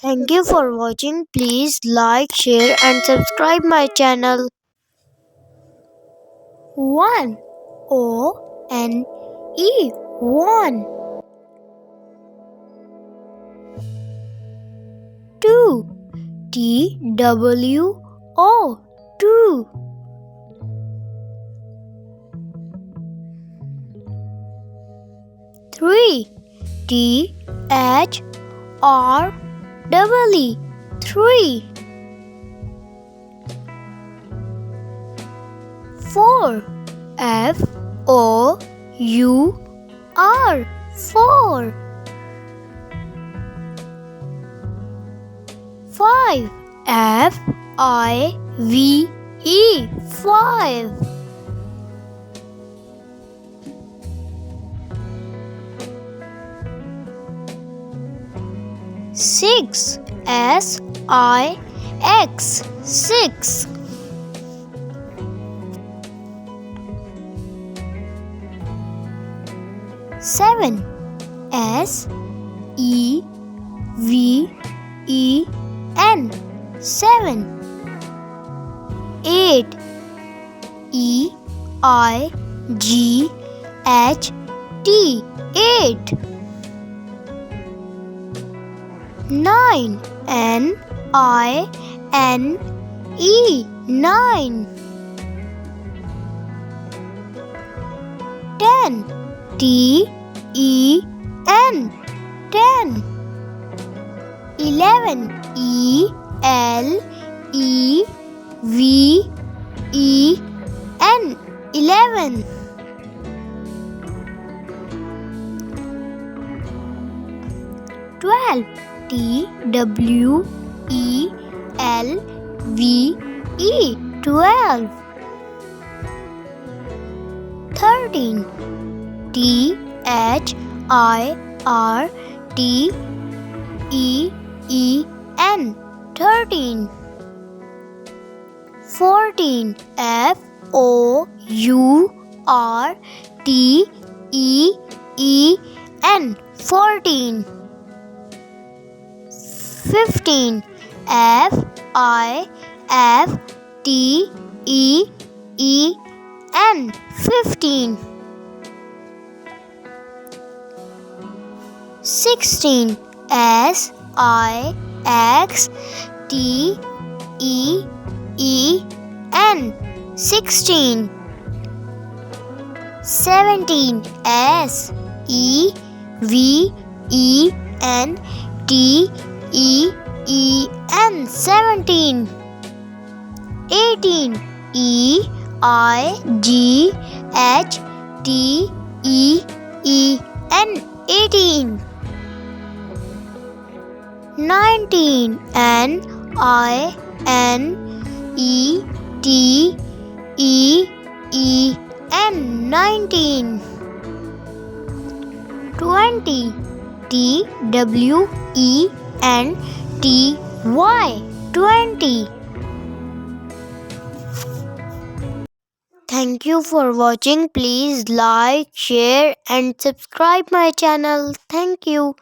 Thank you for watching. Please like, share and subscribe my channel. 1 O N E 1. 2 T W O 2. 3 T H R E 3. 4 F O U R 4. 5 F I V E 5. 6 S I X 6. 7 S E V E N 7. 8 E I G H T 8. 9 N I N E 9. 10 T E N 10. 11 E L E V E N 11. 12 T W E L V E 12. 13 T H I R T E E N 13. 14 F O U R T E E N 14. 15 F I F T E E N 15. 16 S I X T E E N 16. 17 S E V E N T E E N 17. 18 E I G H T E E N 18. 19 N I N E T E E N 19. 20 T W E N T Y 20. Thank you for watching. Please like, share and subscribe my channel. Thank you.